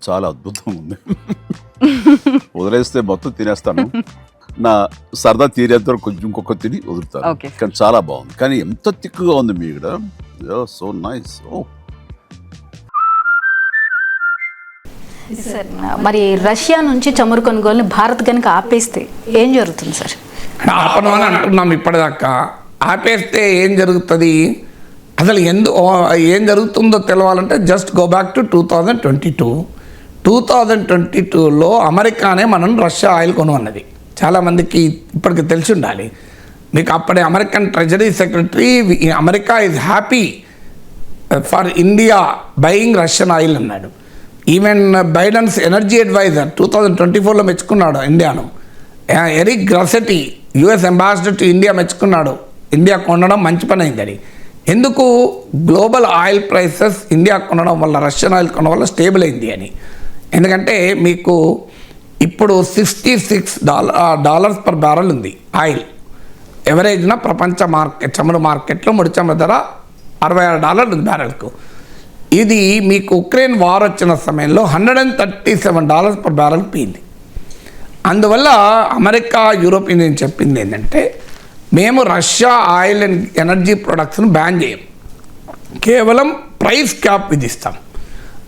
చాలా అద్భుతంగా ఉంది. వదిలేస్తే మొత్తం తినేస్తాను. నా సరదా తీరేంత వరకు కొంచెం ఇంకొక తిని వదులుతాను. Okay. కానీ చాలా బాగుంది. కానీ ఎంత తిక్కుగా ఉంది మీ ఇక్కడ. So nice. సార్ మరి రష్యా నుంచి చమురు కొనుగోలుని భారత్ కనుక ఆపేస్తే ఏం జరుగుతుంది సార్? ఆపడం అని అంటున్నాం ఇప్పటిదాకా. ఆపేస్తే ఏం జరుగుతుంది, అసలు ఏం జరుగుతుందో తెలవాలంటే జస్ట్ గో బ్యాక్ టు 2022లో అమెరికానే మనం రష్యా ఆయిల్ కొనుగొన్నది. చాలామందికి ఇప్పటికి తెలిసి ఉండాలి. మీకు అప్పటి American treasury secretary America is happy for India buying Russian oil అన్నాడు. ఈవెన్ బైడెన్స్ ఎనర్జీ అడ్వైజర్ 2024లో మెచ్చుకున్నాడు ఇండియాను. Eric Garcetti US ambassador to India మెచ్చుకున్నాడు ఇండియా కొనడం మంచి పని అయిందని. ఎందుకు? గ్లోబల్ ఆయిల్ ప్రైసెస్ ఇండియా కొనడం వల్ల, రష్యన్ ఆయిల్ కొనడం వల్ల స్టేబుల్ అయింది అని. ఎందుకంటే మీకు ఇప్పుడు $66 పర్ బ్యారెల్ ఉంది ఆయిల్. ఎవరేజ్న ప్రపంచ చమురు మార్కెట్లో ముడి చమురు ధర $66 బ్యారెల్కు. ఇది మీకు ఉక్రెయిన్ వార్ వచ్చిన సమయంలో $137 పర్ బ్యారెల్ పోయింది. అందువల్ల అమెరికా, యూరోపియన్ యూనియన్ చెప్పింది ఏంటంటే, మేము రష్యా ఆయిల్ అండ్ ఎనర్జీ ప్రొడక్ట్స్ను బ్యాన్ చేయం, కేవలం ప్రైస్ క్యాప్ విధిస్తాం.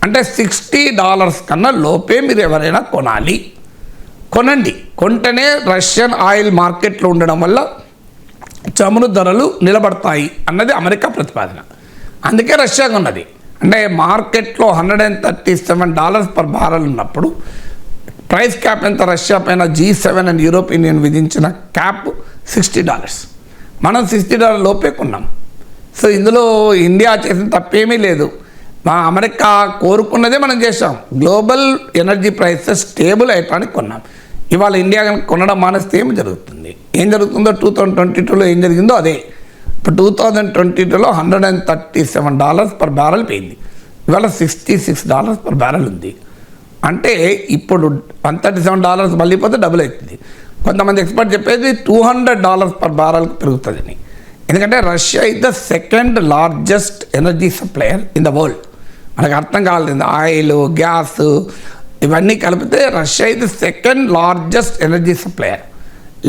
అంటే $60 కన్నా లోపే మీరు ఎవరైనా కొనండి. కొంటేనే రష్యన్ ఆయిల్ మార్కెట్లో ఉండడం వల్ల చమురు ధరలు నిలబడతాయి అన్నది అమెరికా ప్రతిపాదన. అందుకే రష్యా కొన్నది. అంటే మార్కెట్లో $137 పర్ బ్యారెల్ ఉన్నప్పుడు ప్రైస్ క్యాప్ ఎంత? రష్యా పైన G7 అండ్ యూరోపియన్ యూనియన్ విధించిన క్యాప్ $60. మనం $60 లోపే కొన్నాం. సో ఇందులో ఇండియా చేసిన తప్పేమీ లేదు. మా అమెరికా కోరుకున్నదే మనం చేసాం. గ్లోబల్ ఎనర్జీ ప్రైసెస్ స్టేబుల్ అయ్యటానికి కొన్నాం. ఇవాళ ఇండియా కనుక కొనడం మానేస్తే ఏం జరుగుతుంది? ఏం జరుగుతుందో 2022లో ఏం జరిగిందో అదే. ఇప్పుడు 2022లో $137 పర్ బ్యారెల్ పోయింది. ఇవాళ $66 పర్ బ్యారెల్ ఉంది. అంటే ఇప్పుడు $137 మళ్ళీ పోతే డబుల్ అవుతుంది. కొంతమంది ఎక్స్పర్ట్ చెప్పేది $200 పర్ బ్యారెల్కి పెరుగుతుందని. ఎందుకంటే Russia is the second largest energy supplier in the world. మనకు అర్థం కాలేదు. ఆయిల్, గ్యాస్ ఇవన్నీ కలిపితే Russia is the second largest energy supplier.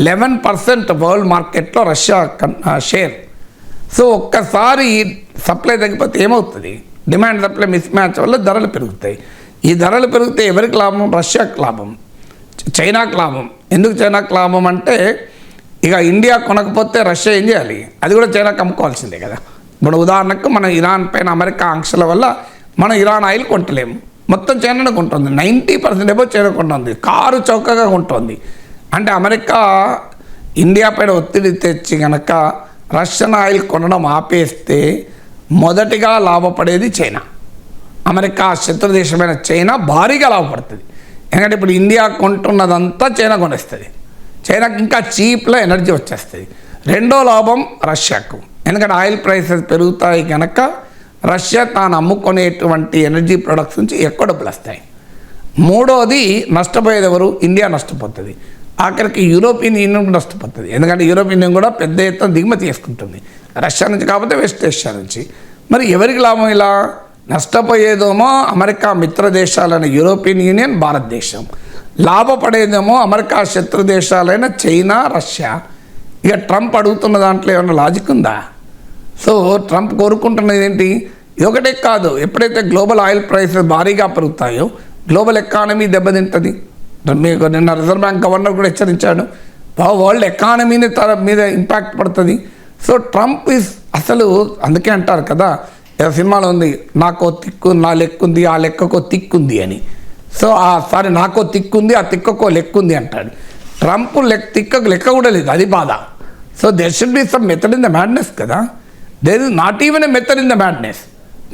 11% world మార్కెట్లో రష్యా షేర్. సో ఒక్కసారి సప్లై తగ్గిపోతే ఏమవుతుంది? డిమాండ్ సప్లై మిస్ మ్యాచ్ వల్ల ధరలు పెరుగుతాయి. ఈ ధరలు పెరిగితే ఎవరికి లాభం? రష్యాకి లాభం, చైనాకి లాభం. ఎందుకు చైనాకి లాభం అంటే, ఇక ఇండియా కొనకపోతే రష్యా ఏం చేయాలి? అది కూడా చైనాకి అమ్ముకోవాల్సిందే కదా. ఇప్పుడు ఉదాహరణకు మన ఇరాన్ పైన అమెరికా ఆంక్షల వల్ల మనం ఇరాన్ ఆయిల్ కొంటలేము. మొత్తం చైనానే కొంటుంది. 90% ఏమో చైనా కొంటుంది. కారు చౌకగా కొంటుంది. అంటే అమెరికా ఇండియా పైన ఒత్తిడి తెచ్చి కనుక రష్యన్ ఆయిల్ కొనడం ఆపేస్తే మొదటిగా లాభపడేది చైనా. అమెరికా శత్రుదేశమైన చైనా భారీగా లాభపడుతుంది. ఎందుకంటే ఇప్పుడు ఇండియా కొంటున్నదంతా చైనా కొనేస్తుంది. చైనాకి ఇంకా చీప్లో ఎనర్జీ వచ్చేస్తుంది. రెండో లాభం రష్యాకు. ఎందుకంటే ఆయిల్ ప్రైసెస్ పెరుగుతాయి కనుక రష్యా తాను అమ్ముకునేటువంటి ఎనర్జీ ప్రొడక్ట్స్ నుంచి ఎక్కువ డబ్బులు వస్తాయి. మూడోది నష్టపోయేది ఎవరు? ఇండియా నష్టపోతుంది. ఆఖరికి యూరోపియన్ యూనియన్ నష్టపోతుంది. ఎందుకంటే యూరోపియన్ యూనియన్ కూడా పెద్ద ఎత్తున దిగుమతి చేసుకుంటుంది రష్యా నుంచి, కాకపోతే వెస్ట్ ఏషియా నుంచి. మరి ఎవరికి లాభం? ఇలా నష్టపోయేదేమో అమెరికా మిత్ర దేశాలైన యూరోపియన్ యూనియన్, భారతదేశం. లాభపడేదేమో అమెరికా శత్రు దేశాలైన చైనా, రష్యా. ఇక ట్రంప్ అడుగుతున్న దాంట్లో ఏమైనా లాజిక్ ఉందా? సో ట్రంప్ కోరుకుంటున్నది ఏంటి? ఇది ఒకటే కాదు, ఎప్పుడైతే గ్లోబల్ ఆయిల్ ప్రైసెస్ భారీగా పెరుగుతాయో గ్లోబల్ ఎకానమీ దెబ్బతింటుంది. మీకు నిన్న రిజర్వ్ బ్యాంక్ గవర్నర్ కూడా హెచ్చరించాడు, వరల్డ్ ఎకానమీని మీద ఇంపాక్ట్ పడుతుంది. సో ట్రంప్ అసలు అందుకే అంటారు కదా, సినిమాలో ఉంది, నాకో తిక్కు, నా లెక్కుంది, ఆ లెక్కకో తిక్కుంది అని. సో సారీ, నాకో తిక్కుంది, ఆ తిక్కకో లెక్కుంది అంటాడు. ట్రంప్ తిక్కకు లెక్క కూడా లేదు, అది బాధ. So there should be some method in the madness కదా. There is not even a method in the madness.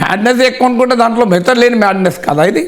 Madness ఎక్కువ అనుకుంటే దాంట్లో మెథడ్ లేని మ్యాడ్నెస్ కదా ఇది.